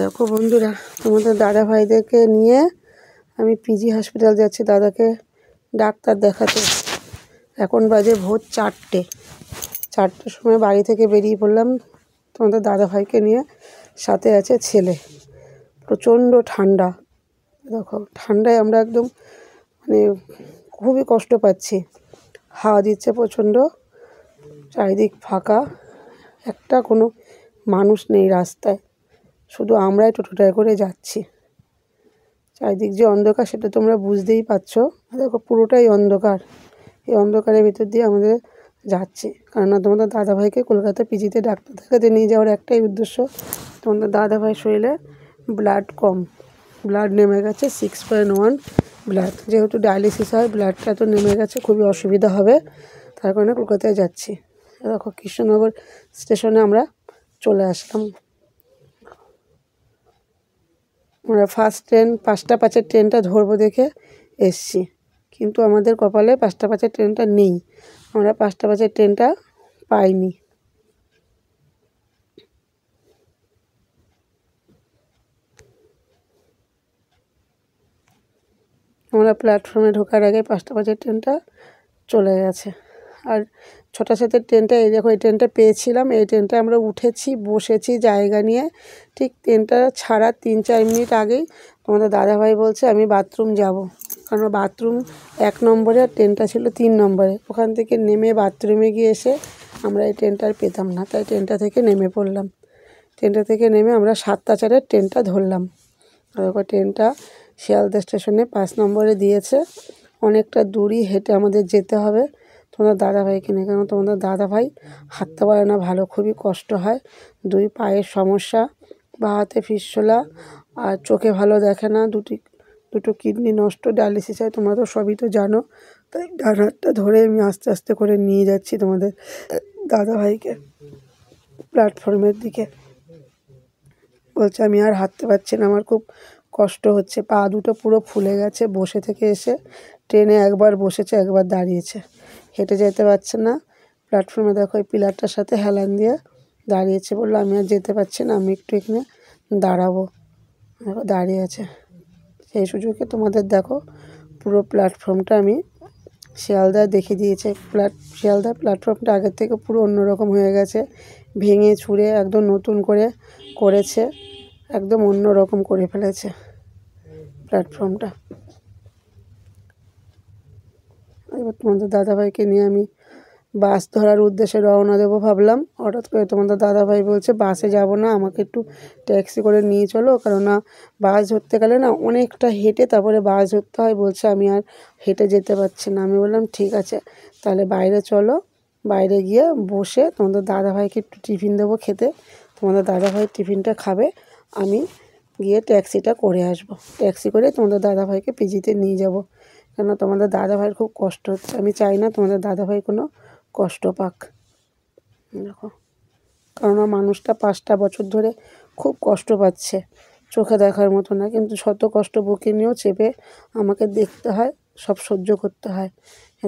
দেখো বন্ধুরা, তোমাদের দাদা ভাইদেরকে নিয়ে আমি পিজি হসপিটাল যাচ্ছি দাদাকে ডাক্তার দেখাতে। এখন বাজে ভোর 4টের সময় বাড়ি থেকে বেরিয়ে পড়লাম তোমাদের দাদা ভাইকে নিয়ে। সাথে আছে ছেলে। প্রচণ্ড ঠান্ডা, দেখো ঠান্ডায় আমরা একদম খুবই কষ্ট পাচ্ছি। হাওয়া দিচ্ছে প্রচণ্ড, চারিদিক ফাঁকা, একটা কোনো মানুষ নেই রাস্তায়, শুধু আমরাই টোটোটায় করে যাচ্ছি। চারিদিক যে অন্ধকার সেটা তোমরা বুঝতেই পারছো। দেখো পুরোটাই অন্ধকার। এই অন্ধকারের ভিতর দিয়ে আমাদের যাচ্ছি, কেননা তোমাদের দাদাভাইকে কলকাতা পিজিতে ডাক্তার দেখাতে নিয়ে যাওয়ার একটাই উদ্দেশ্য। তোমাদের দাদাভাই শরীরে ব্লাড নেমে গেছে 6.1 ব্লাড। যেহেতু ডায়ালিসিস হয়, ব্লাডটা তো নেমে গেছে, খুবই অসুবিধা হবে, তার কারণে কলকাতায় যাচ্ছি। দেখো কৃষ্ণনগর স্টেশনে আমরা চলে আসলাম। আমরা ফার্স্ট ট্রেন 5টা 5-এর ট্রেনটা ধরবো দেখে এসছি, কিন্তু আমাদের কপালে 5টা 5-এর ট্রেনটা নেই। আমরা 5টা 5-এর ট্রেনটা পাইনি। আমরা প্ল্যাটফর্মে ঢোকার আগে 5টা 5-এর ট্রেনটা চলে গেছে। আর 6টা 7-এর ট্রেনটা, এই দেখো এই ট্রেনটা পেয়েছিলাম। এই ট্রেনটা আমরা উঠেছি, বসেছি জায়গা নিয়ে। ঠিক ট্রেনটা ছাড়ার 3-4 মিনিট আগেই তোমাদের দাদাভাই বলছে আমি বাথরুম যাব, কারণ বাথরুম 1 নম্বরে আর ট্রেনটা ছিল 3 নম্বরে। ওখান থেকে নেমে বাথরুমে গিয়ে এসে আমরা এই ট্রেনটা আর পেতাম না, তাই ট্রেনটা থেকে নেমে পড়লাম। ট্রেনটা থেকে নেমে আমরা 7টা 4-এর ট্রেনটা ধরলাম। আর ট্রেনটা শিয়ালদা স্টেশনে 5 নম্বরে দিয়েছে। অনেকটা দূরই হেঁটে আমাদের যেতে হবে তোমাদের দাদাভাইকে নিয়ে, কারণ তোমাদের দাদাভাই হাঁটতে পারে না ভালো, খুবই কষ্ট হয়। 2 পায়ের সমস্যা, বা হাতে ফিসলা, আর চোখে ভালো দেখে না, দুটো কিডনি নষ্ট, ডায়ালিসিস হয়, তোমরা তো সবই তো জানো। তাই ডান হাতটা ধরে আমি আস্তে আস্তে করে নিয়ে যাচ্ছি তোমাদের দাদাভাইকে প্ল্যাটফর্মের দিকে। বলছে আমি আর হাঁটতে পারছি না, আমার খুব কষ্ট হচ্ছে, পা দুটো পুরো ফুলে গেছে। বসে থেকে এসে ট্রেনে একবার বসেছে, একবার দাঁড়িয়েছে, হেঁটে যেতে পারছে না। প্ল্যাটফর্মে দেখো এই পিলারটার সাথে হেলান দিয়ে দাঁড়িয়েছে, বললো আমি আর যেতে পারছি না, আমি একটু এখানে দাঁড়াবো। দেখো দাঁড়িয়ে আছে। সেই সুযোগে তোমাদের দেখো পুরো প্ল্যাটফর্মটা আমি শিয়ালদায় দেখিয়ে দিয়েছে। শিয়ালদা প্ল্যাটফর্মটা আগের থেকে পুরো অন্যরকম হয়ে গেছে, ভেঙে চুরে একদম নতুন করে করেছে, একদম অন্য রকম করে ফেলেছে প্ল্যাটফর্মটা। এবার তোমাদের দাদাভাইকে নিয়ে আমি বাস ধরার উদ্দেশ্যে রওনা দেবো ভাবলাম। হঠাৎ করে তোমাদের দাদাভাই বলছে বাসে যাব না, আমাকে একটু ট্যাক্সি করে নিয়ে চলো, কেননা বাস ধরতে গেলে না অনেকটা হেঁটে তারপরে বাস ধরতে হয়। বলছে আমি আর হেঁটে যেতে পারছি না। আমি বললাম ঠিক আছে, তাহলে বাইরে চলো, বাইরে গিয়ে বসে তোমাদের দাদাভাইকে একটু টিফিন দেবো খেতে। তোমাদের দাদাভাই টিফিনটা খাবে, আমি গিয়ে ট্যাক্সিটা করে আসবো। ট্যাক্সি করে তোমাদের দাদাভাইকে পিজিতে নিয়ে যাব, কেন তোমাদের দাদাভাইয়ের খুব কষ্ট হচ্ছে। আমি চাই না তোমাদের দাদাভাই কোনো কষ্ট পাক। দেখো, কারণ মানুষটা 5টা বছর ধরে খুব কষ্ট পাচ্ছে, চোখে দেখার মতো না, কিন্তু শত কষ্ট বুকে নিয়েও চেপে আমাকে দেখতে হয়, সব সহ্য করতে হয়।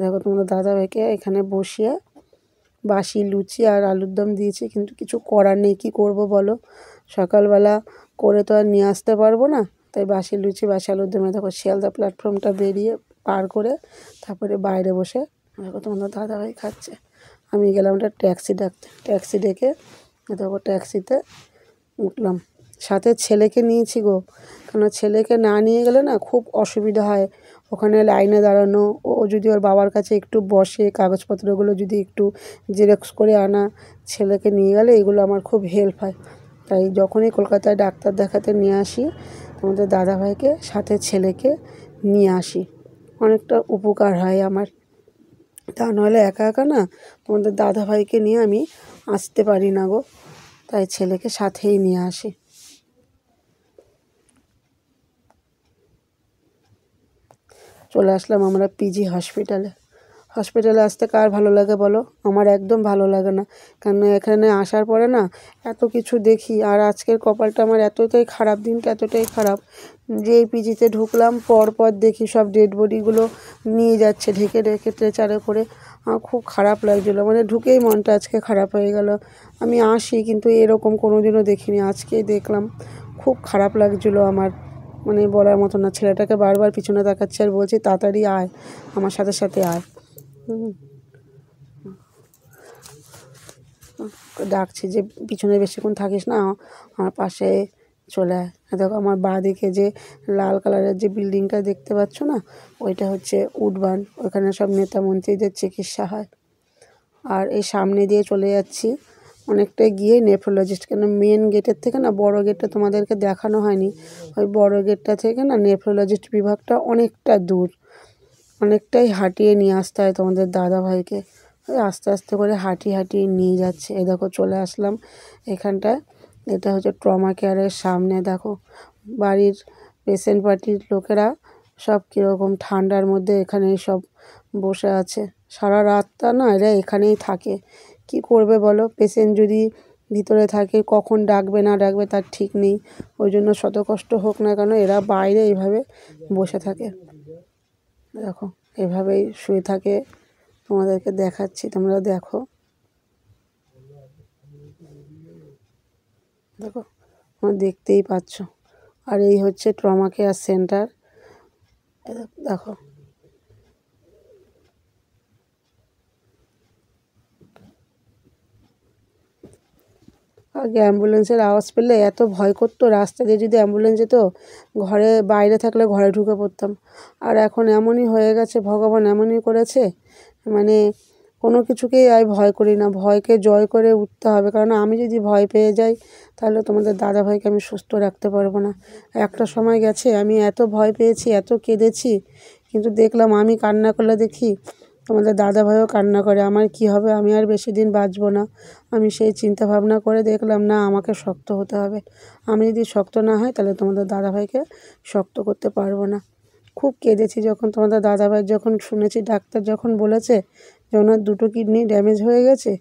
দেখো তোমাদের দাদাভাইকে এখানে বসিয়ে বাসি লুচি আর আলুর দম দিয়েছি, কিন্তু কিছু করার নেই, কী করবো বলো। সকালবেলা করে তো আর নিয়ে আসতে পারবো না, তাই বাসি লুচি বাসি আলুর দমে দেখো শিয়ালদা প্ল্যাটফর্মটা বেরিয়ে পার করে তারপরে বাইরে বসে দেখো তোমাদের দাদাভাই খাচ্ছে। আমি গেলাম একটা ট্যাক্সি ডাকতে, ট্যাক্সি ডেকে দেখো ট্যাক্সিতে উঠলাম। সাথে ছেলেকে নিয়েছি গো, কেন ছেলেকে না নিয়ে গেলে না খুব অসুবিধা হয়। ওখানে লাইনে দাঁড়ানো, ও যদি ওর বাবার কাছে একটু বসে, কাগজপত্রগুলো যদি একটু জেরক্স করে আনা, ছেলেকে নিয়ে গেলে এগুলো আমার খুব হেল্প হয়। তাই যখনই কলকাতায় ডাক্তার দেখাতে নিয়ে আসি তোমাদের দাদাভাইকে সাথে ছেলেকে নিয়ে আসি, অনেকটা উপকার হয় আমার। তা নাহলে একা একা না তোমাদের দাদাভাইকে নিয়ে আমি আসতে পারি না গো, তাই ছেলেকে সাথেই নিয়ে আসি। চলে আসলাম আমরা পিজি হসপিটালে আসতে কার ভালো লাগে বলো? আমার একদম ভালো লাগে না, কারণ এখানে আসার পরে না এত কিছু দেখি। আর আজকের কপালটা আমার এতটাই খারাপ, দিনটা এতটাই খারাপ যে এই পিজিতে ঢুকলাম, পর দেখি সব ডেড বডিগুলো নিয়ে যাচ্ছে ঢেকে ঢেকে ট্রেচারে করে। আমার খুব খারাপ লাগছিলো, ঢুকেই মনটা আজকে খারাপ হয়ে গেল। আমি আসি কিন্তু এরকম কোনো দিনও দেখিনি, আজকেই দেখলাম, খুব খারাপ লাগছিলো আমার, মানে বলার মতো না। ছেলেটাকে বারবার পিছনে তাকাচ্ছি আর বলছি তাড়াতাড়ি আয়, আমার সাথে সাথে আয়। ডাকছি যে পিছনে বেশিক্ষণ থাকিস না, আমার পাশে চলে আয়। দেখো আমার বাঁ দিকে যে লাল কালারের যে বিল্ডিংটা দেখতে পাচ্ছ না, ওইটা হচ্ছে উডবান, ওইখানে সব নেতা মন্ত্রীদের চিকিৎসা হয়। আর এই সামনে দিয়ে চলে যাচ্ছি অনেকটা গিয়ে নেফ্রোলজিস্ট, কেন মেন গেটের থেকে না বড় গেটটা তোমাদেরকে দেখানো হয়নি, ওই বড় গেটটা থেকে না নেফ্রোলজিস্ট বিভাগটা অনেকটা দূর, অনেকটাই হাঁটিয়ে নিয়ে আসতে হয় তোমাদের দাদাভাইকে। ওই আস্তে আস্তে করে হাঁটিয়ে নিয়ে যাচ্ছে। এই দেখো চলে আসলাম এখানটায়। এটা হচ্ছে ট্রমা কেয়ারের সামনে। দেখো বাড়ির পেশেন্ট পার্টির লোকেরা সব কীরকম ঠান্ডার মধ্যে এখানে সব বসে আছে। সারা রাতটা না এরা এখানেই থাকে। কি করবে বলো, পেশেন্ট যদি ভিতরে থাকে কখন ডাকবে না ডাকবে তার ঠিক নেই। ওই জন্য শত কষ্ট হোক না কেন এরা বাইরে এইভাবে বসে থাকে। দেখো এভাবেই শুয়ে থাকে, তোমাদেরকে দেখাচ্ছি, তোমরা দেখো। দেখো তোমরা দেখতেই পাচ্ছ। আর এই হচ্ছে ট্রমা কেয়ার সেন্টার। দেখো আগে অ্যাম্বুলেন্সের আওয়াজ পেলে এত ভয় করতো, রাস্তা দিয়ে যদি অ্যাম্বুলেন্স যেত ঘরে বাইরে থাকলে ঘরে ঢুকে পড়তাম। আর এখন এমনই হয়ে গেছে, ভগবান এমনই করেছে, মানে কোনো কিছুকেই আর ভয় করি না, ভয়কে জয় করে উঠতে হবে। কারণ আমি যদি ভয় পেয়ে যাই তাহলে তোমাদের দাদাভাইকে আমি সুস্থ রাখতে পারবো না। একটা সময় গেছে আমি এত ভয় পেয়েছি, এত কেঁদেছি, কিন্তু দেখলাম আমি কান্না করলে দেখি তোমাদের দাদাভাইও কান্না করে, আমার কি হবে, আমি আর বেশি দিন বাঁচবো না। আমি সেই চিন্তা ভাবনা করে দেখলাম না, আমাকে শক্ত হতে হবে। আমি যদি শক্ত না হয় তাহলে তোমাদের দাদাভাইকে শক্ত করতে পারবো না। খুব কেঁদেছি যখন তোমাদের দাদাভাই, যখন শুনেছি ডাক্তার যখন বলেছে যে ওনার দুটো কিডনি ড্যামেজ হয়ে গেছে,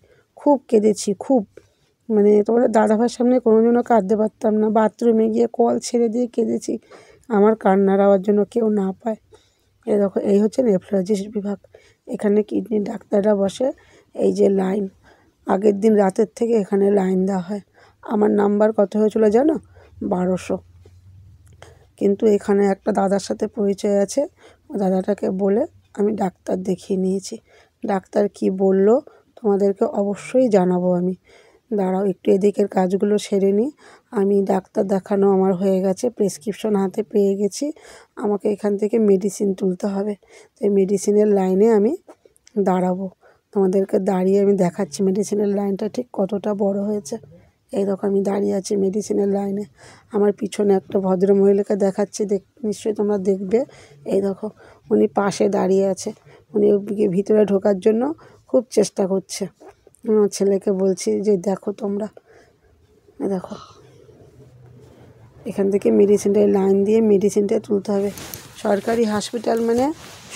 খুব কেঁদেছি খুব। মানে তোমাদের দাদাভাইয়ের সামনে কোনোদিনও কাঁদতে পারতাম না, বাথরুমে গিয়ে কল ছেড়ে দিয়ে কেঁদেছি, আমার কান্নার আওয়াজ যেন কেউ না পায়। এই দেখো এই হচ্ছে নেফ্রোলজিস্ট বিভাগ, এখানে কিডনি ডাক্তাররা বসে। এই যে লাইন, আগের দিন রাতের থেকে এখানে লাইন দেওয়া হয়। আমার নাম্বার কত হয়েছিল জানো? 1200। কিন্তু এখানে একটা দাদার সাথে পরিচয় আছে, ও দাদাটাকে বলে আমি ডাক্তার দেখিয়ে নিয়েছি। ডাক্তার কি বলল তোমাদেরকে অবশ্যই জানাবো আমি। দাঁড়াও একটু এদিকের কাজগুলো সেরে নিই। আমি ডাক্তার দেখানো আমার হয়ে গেছে, প্রেসক্রিপশন হাতে পেয়ে গেছি। আমাকে এখান থেকে মেডিসিন তুলতে হবে, তাই মেডিসিনের লাইনে আমি দাঁড়াবো। তোমাদেরকে দাঁড়িয়ে আমি দেখাচ্ছি মেডিসিনের লাইনটা ঠিক কতটা বড় হয়েছে। এই দেখো আমি দাঁড়িয়ে আছি মেডিসিনের লাইনে, আমার পিছনে একটা ভদ্রমহিলাকে দেখাচ্ছি, নিশ্চয়ই তোমরা দেখবে। এই দেখো উনি পাশে দাঁড়িয়ে আছে, উনি ভিতরে ঢোকার জন্য খুব চেষ্টা করছে। আমার ছেলেকে বলছি যে দেখো তোমরা, দেখো এখান থেকে মেডিসিনটায় লাইন দিয়ে মেডিসিনটা তুলতে হবে। সরকারি হসপিটাল মানে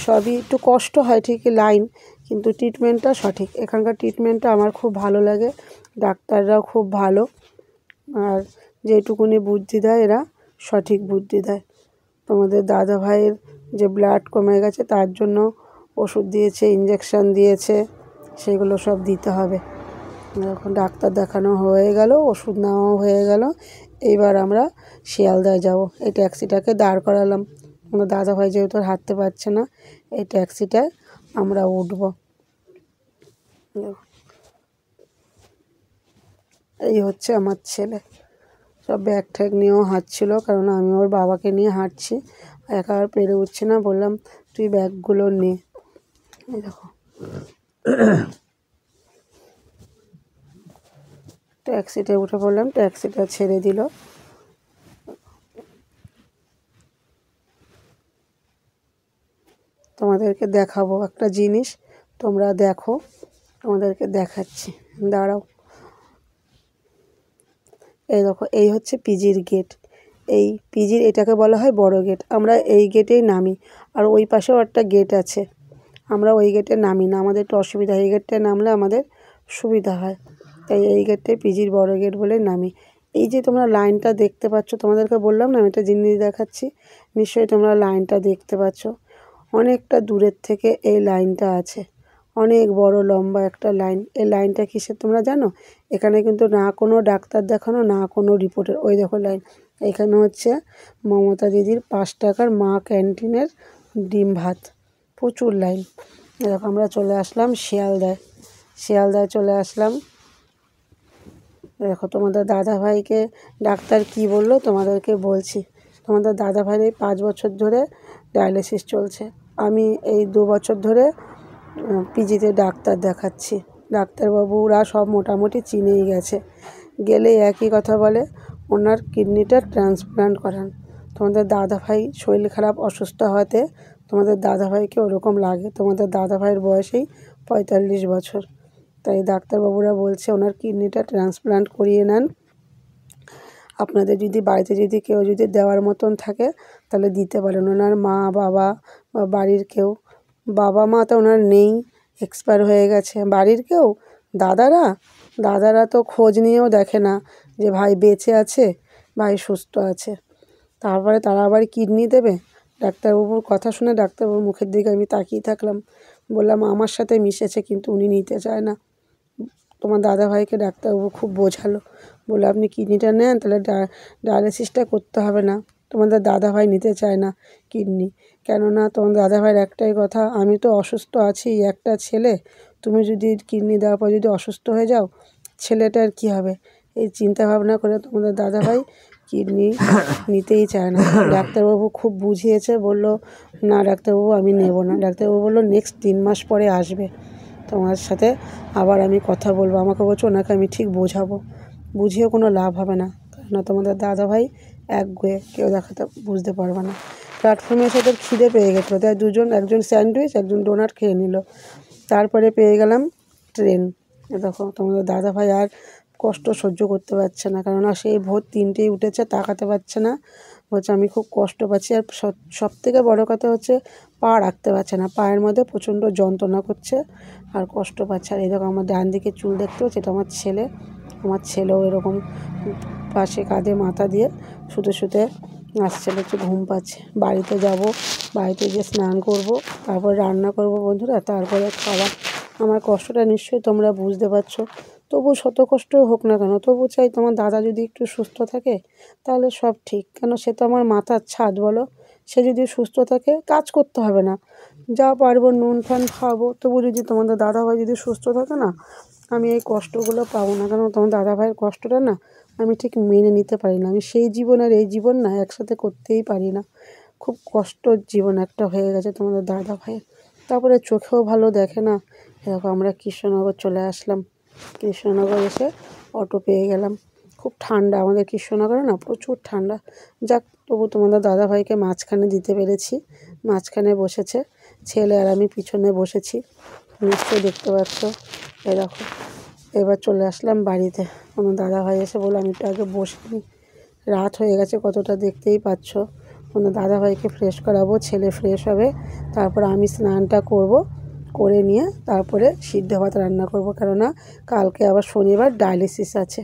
সবই একটু কষ্ট হয় ঠিকই লাইন, কিন্তু ট্রিটমেন্টটা সঠিক। এখানকার ট্রিটমেন্টটা আমার খুব ভালো লাগে, ডাক্তাররাও খুব ভালো। আর যেটুকুনি বুদ্ধি দেয় এরা সঠিক বুদ্ধি দেয়। তোমাদের দাদা ভাইয়ের যে ব্লাড কমে গেছে তার জন্য ওষুধ দিয়েছে, ইঞ্জেকশান দিয়েছে, সেগুলো সব দিতে হবে। এখন ডাক্তার দেখানো হয়ে গেল, ওষুধ নেওয়াও হয়ে গেল, এইবার আমরা শিয়ালদায় যাব। এই ট্যাক্সিটাকে দাঁড় করালাম, আমার দাদাভাই যেহেতু হাঁটতে পারছে না, এই ট্যাক্সিটায় আমরা উঠব। এই হচ্ছে আমার ছেলে, সব ব্যাগ ঠ্যাগ নিয়েও হাঁটছিল, কারণ আমি ওর বাবাকে নিয়ে হাঁটছি, একা আর পেরে উঠছি না, বললাম তুই ব্যাগগুলো নে। এই দেখো ট্যাক্সিতে উঠে পড়লাম, ট্যাক্সিটা ছেড়ে দিল। তোমাদেরকে দেখাবো একটা জিনিস, তোমরা দেখো, তোমাদেরকে দেখাচ্ছি, দাঁড়াও। এই দেখো এই হচ্ছে পিজির গেট, এই পিজির এটাকে বলা হয় বড় গেট। আমরা এই গেটেই নামি, আর ওই পাশেও একটা গেট আছে, আমরা ওই গেটে নামি না, আমাদের একটু অসুবিধা, এই গেটটায় নামলে আমাদের সুবিধা হয়, তাই এই গেটটাই পিজির বড় গেট বলে নামি। এই যে তোমরা লাইনটা দেখতে পাচ্ছ, তোমাদেরকে বললাম না আমি একটা জিনিস দেখাচ্ছি, নিশ্চয়ই তোমরা লাইনটা দেখতে পাচ্ছ। অনেকটা দূরের থেকে এই লাইনটা আছে, অনেক বড় লম্বা একটা লাইন। এই লাইনটা কিসের তোমরা জানো? এখানে কিন্তু না কোনো ডাক্তার দেখানো, না কোনো রিপোর্টের, ওই দেখো লাইন, এখানে হচ্ছে মমতা দিদির 5 টাকার মা ক্যান্টিনের ডিম ভাত, প্রচুর লাইন। এরকম আমরা চলে আসলাম শিয়ালদায় চলে আসলাম। দেখো তোমাদের দাদাভাইকে ডাক্তার কি বললো তোমাদেরকে বলছি। তোমাদের দাদাভাইয়ের এই 5 বছর ধরে ডায়ালিসিস চলছে। আমি এই 2 বছর ধরে পিজিতে ডাক্তার দেখাচ্ছি। ডাক্তারবাবুরা সব মোটামুটি চিনেই গেছে, গেলেই একই কথা বলে ওনার কিডনিটা ট্রান্সপ্লান্ট করান। তোমাদের দাদাভাই শরীর খারাপ অসুস্থ হওয়াতে তোমাদের দাদাভাইকে ওরকম লাগে। তোমাদের দাদাভাইয়ের বয়সেই 45 বছর, তাই ডাক্তারবাবুরা বলছে ওনার কিডনিটা ট্রান্সপ্লান্ট করিয়ে নেন। আপনাদের যদি বাড়িতে যদি কেউ যদি দেওয়ার মতন থাকে তাহলে দিতে পারেন। ওনার মা বাবা বা বাড়ির কেউ, বাবা মা তো ওনার নেই, এক্সপায়ার হয়ে গেছে। বাড়ির কেউ, দাদারা তো খোঁজ নিয়েও দেখে না যে ভাই বেঁচে আছে, ভাই সুস্থ আছে, তারপরে তারা আবার কিডনি দেবে। ডাক্তারবাবুর কথা শুনে ডাক্তারবাবুর মুখের দিকে আমি তাকিয়ে থাকলাম, বললাম আমার সাথে মিশেছে কিন্তু উনি নিতে চায় না। তোমার দাদাভাইকে ডাক্তারবাবু খুব বোঝালো, বলে আপনি কিডনিটা নেন তাহলে ডায়ালিসিসটা করতে হবে না। তোমাদের দাদাভাই নিতে চায় না কিডনি, কেননা তোমার দাদাভাইয়ের একটাই কথা, আমি তো অসুস্থ আছি, একটা ছেলে, তুমি যদি কিডনি দেওয়ার পর যদি অসুস্থ হয়ে যাও ছেলেটার কী হবে। এই চিন্তা ভাবনা করে তোমাদের দাদাভাই কিডনি নিতেই চায় না। ডাক্তারবাবু খুব বুঝিয়েছে, বলল না ডাক্তারবাবু আমি নেব না। ডাক্তারবাবু বললো নেক্সট 3 মাস পরে আসবে, তোমার সাথে আবার আমি কথা বলবো। আমাকে বলছো ওনাকে আমি ঠিক বোঝাবো, বুঝিয়ে কোনো লাভ হবে না, কেননা তোমাদের দাদাভাই একগুঁয়ে, কেউ দেখাতে বুঝতে পারবে না। প্ল্যাটফর্মে এসে ওদের খিদে পেয়ে গেছিলো, তাই একজন স্যান্ডউইচ একজন ডোনাট খেয়ে নিল। তারপরে পেয়ে গেলাম ট্রেন। দেখো তোমাদের দাদাভাই আর কষ্ট সহ্য করতে পারছে না, কেননা সেই ভোর 3টেই উঠেছে, তাকাতে পারছে না, বলছে আমি খুব কষ্ট পাচ্ছি। আর সবথেকে বড় কথা হচ্ছে পা রাখতে পারছে না, পায়ের মধ্যে প্রচণ্ড যন্ত্রণা করছে আর কষ্ট পাচ্ছে। আর এরকম আমার ডান দিকে চুল দেখতে হচ্ছে, এটা আমার ছেলেও এরকম পাশে কাঁধে মাথা দিয়ে শুতে আসছিল, একটু ঘুম পাচ্ছে। বাড়িতে যাব, বাড়িতে গিয়ে স্নান করব, তারপরে রান্না করব বন্ধুরা, তারপরে খাওয়া। আমার কষ্টটা নিশ্চয়ই তোমরা বুঝতে পারছো। তবু শত কষ্টই হোক না কেন, তবু চাই তোমার দাদা যদি একটু সুস্থ থাকে তাহলে সব ঠিক। কেন সে তো আমার মাথার ছাদ বলো, সে যদি সুস্থ থাকে কাজ করতে হবে না, যা পারবো নুন ফান খাবো। তবু যদি তোমাদের দাদাভাই যদি সুস্থ থাকে না, আমি এই কষ্টগুলো পাবো না। কেন তোমার দাদাভাইয়ের কষ্টটা না আমি ঠিক মেনে নিতে পারি না। আমি সেই জীবন আর এই জীবন না একসাথে করতেই পারি না। খুব কষ্টর জীবন একটা হয়ে গেছে তোমাদের দাদাভাইয়ের। তারপরে চোখেও ভালো দেখে না। এরকম আমরা কৃষ্ণনগর চলে আসলাম। কৃষ্ণনগর এসে অটো পেয়ে গেলাম। খুব ঠান্ডা আমাদের কৃষ্ণনগরে না, প্রচুর ঠান্ডা। যাক তবু তোমাদের দাদাভাইকে মাঝখানে দিতে পেরেছি, মাঝখানে বসেছে ছেলে আর আমি পিছনে বসেছি, নিশ্চয়ই দেখতে পাচ্ছ। এরকম এবার চলে আসলাম বাড়িতে। আমার দাদাভাই এসে বললো আমি একটু আগে বসে নিই, রাত হয়ে গেছে কতটা দেখতেই পাচ্ছ। আমার দাদাভাইকে ফ্রেশ করাবো, ছেলে ফ্রেশ হবে, তারপর আমি স্নানটা করব, করে নিয়ে তারপরে সিদ্ধ ভাত রান্না করব, কেননা কালকে আবার শনিবার ডায়ালিসিস আছে।